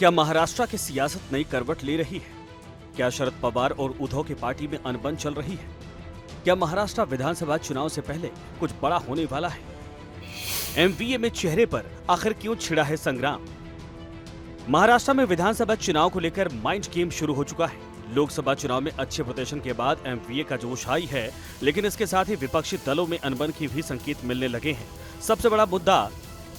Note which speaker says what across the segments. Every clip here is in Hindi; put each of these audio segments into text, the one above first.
Speaker 1: क्या महाराष्ट्र की सियासत नई करवट ले रही है? क्या शरद पवार और उद्धव की पार्टी में अनबन चल रही है? क्या महाराष्ट्र विधानसभा चुनाव से पहले कुछ बड़ा होने वाला है? एमवीए में चेहरे पर आखिर क्यों छिड़ा है संग्राम? महाराष्ट्र में विधानसभा चुनाव को लेकर माइंड गेम शुरू हो चुका है। लोकसभा चुनाव में अच्छे प्रदर्शन के बाद एमवीए का जोश हाई है, लेकिन इसके साथ ही विपक्षी दलों में अनबन की भी संकेत मिलने लगे हैं। सबसे बड़ा मुद्दा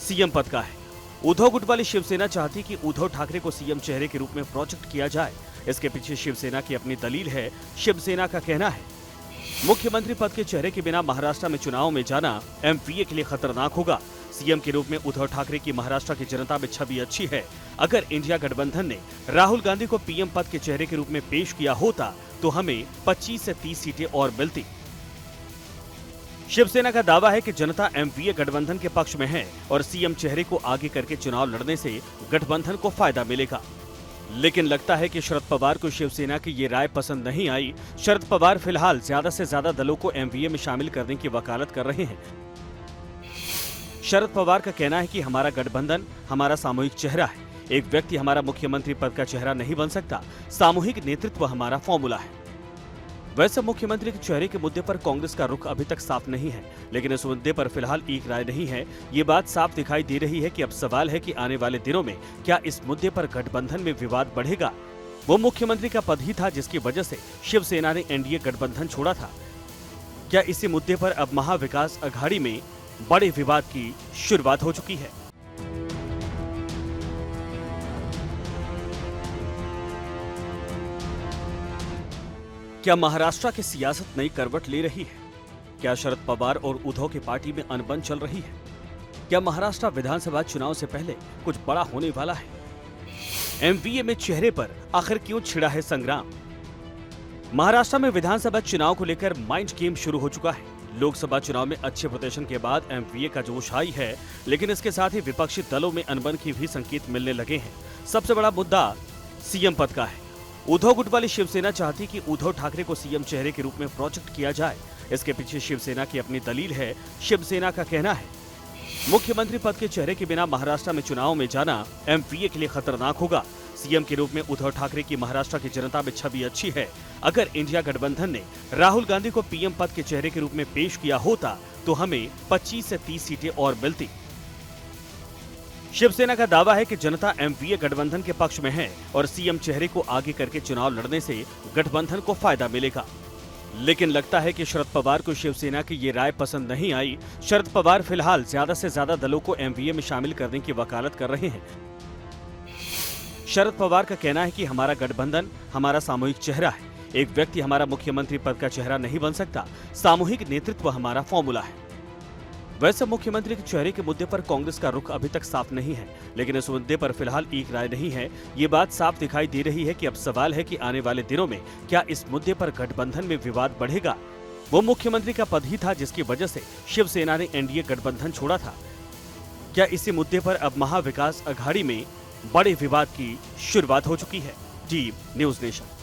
Speaker 1: सीएम पद का है। उद्धव गुट वाली शिवसेना चाहती कि उद्धव ठाकरे को सीएम चेहरे के रूप में प्रोजेक्ट किया जाए। इसके पीछे शिवसेना की अपनी दलील है। शिवसेना का कहना है मुख्यमंत्री पद के चेहरे के बिना महाराष्ट्र में चुनाव में जाना एमवीए के लिए खतरनाक होगा। सीएम के रूप में उद्धव ठाकरे की महाराष्ट्र की जनता में छवि अच्छी है। अगर इंडिया गठबंधन ने राहुल गांधी को पीएम पद के चेहरे के रूप में पेश किया होता तो हमें 25 से 30 सीटें और मिलती। शिवसेना का दावा है कि जनता एमवीए गठबंधन के पक्ष में है और सीएम चेहरे को आगे करके चुनाव लड़ने से गठबंधन को फायदा मिलेगा। लेकिन लगता है कि शरद पवार को शिवसेना की ये राय पसंद नहीं आई। शरद पवार फिलहाल ज्यादा से ज्यादा दलों को एमवीए में शामिल करने की वकालत कर रहे हैं। शरद पवार का कहना है कि हमारा गठबंधन हमारा सामूहिक चेहरा है। एक व्यक्ति हमारा मुख्यमंत्री पद का चेहरा नहीं बन सकता। सामूहिक नेतृत्व हमारा फॉर्मूला है। वैसे मुख्यमंत्री के चेहरे के मुद्दे पर कांग्रेस का रुख अभी तक साफ नहीं है, लेकिन इस मुद्दे पर फिलहाल एक राय नहीं है। ये बात साफ दिखाई दे रही है कि अब सवाल है कि आने वाले दिनों में क्या इस मुद्दे पर गठबंधन में विवाद बढ़ेगा। वो मुख्यमंत्री का पद ही था जिसकी वजह से शिवसेना ने एनडीए गठबंधन छोड़ा था। क्या इसी मुद्दे पर अब महाविकास अघाड़ी में बड़े विवाद की शुरुआत हो चुकी है? क्या महाराष्ट्र की सियासत नई करवट ले रही है? क्या शरद पवार और उद्धव की पार्टी में अनबन चल रही है? क्या महाराष्ट्र विधानसभा चुनाव से पहले कुछ बड़ा होने वाला है? एमवीए में चेहरे पर आखिर क्यों छिड़ा है संग्राम? महाराष्ट्र में विधानसभा चुनाव को लेकर माइंड गेम शुरू हो चुका है। लोकसभा चुनाव में अच्छे प्रदर्शन के बाद एमवीए का जोश हाई है, लेकिन इसके साथ ही विपक्षी दलों में अनबन की भी संकेत मिलने लगे हैं। सबसे बड़ा मुद्दा सीएम पद का है। उद्धव गुट वाली शिवसेना चाहती कि उद्धव ठाकरे को सीएम चेहरे के रूप में प्रोजेक्ट किया जाए। इसके पीछे शिवसेना की अपनी दलील है। शिवसेना का कहना है मुख्यमंत्री पद के चेहरे के बिना महाराष्ट्र में चुनाव में जाना एमवीए के लिए खतरनाक होगा। सीएम के रूप में उद्धव ठाकरे की महाराष्ट्र की जनता में छवि अच्छी है। अगर इंडिया गठबंधन ने राहुल गांधी को पीएम पद के चेहरे के रूप में पेश किया होता तो हमें 25 से 30 सीटें और मिलती। शिवसेना का दावा है कि जनता एमवीए गठबंधन के पक्ष में है और सीएम चेहरे को आगे करके चुनाव लड़ने से गठबंधन को फायदा मिलेगा। लेकिन लगता है कि शरद पवार को शिवसेना की ये राय पसंद नहीं आई। शरद पवार फिलहाल ज्यादा से ज्यादा दलों को एमवीए में शामिल करने की वकालत कर रहे हैं। शरद पवार का कहना है कि हमारा गठबंधन हमारा सामूहिक चेहरा है। एक व्यक्ति हमारा मुख्यमंत्री पद का चेहरा नहीं बन सकता। सामूहिक नेतृत्व हमारा फॉर्मूला है। वैसे मुख्यमंत्री के चेहरे के मुद्दे पर कांग्रेस का रुख अभी तक साफ नहीं है, लेकिन इस मुद्दे पर फिलहाल एक राय नहीं है। ये बात साफ दिखाई दे रही है कि अब सवाल है कि आने वाले दिनों में क्या इस मुद्दे पर गठबंधन में विवाद बढ़ेगा। वो मुख्यमंत्री का पद ही था जिसकी वजह से शिवसेना ने एनडीए गठबंधन छोड़ा था। क्या इसी मुद्दे पर अब महाविकास अघाड़ी में बड़े विवाद की शुरुआत हो चुकी है? D news nation.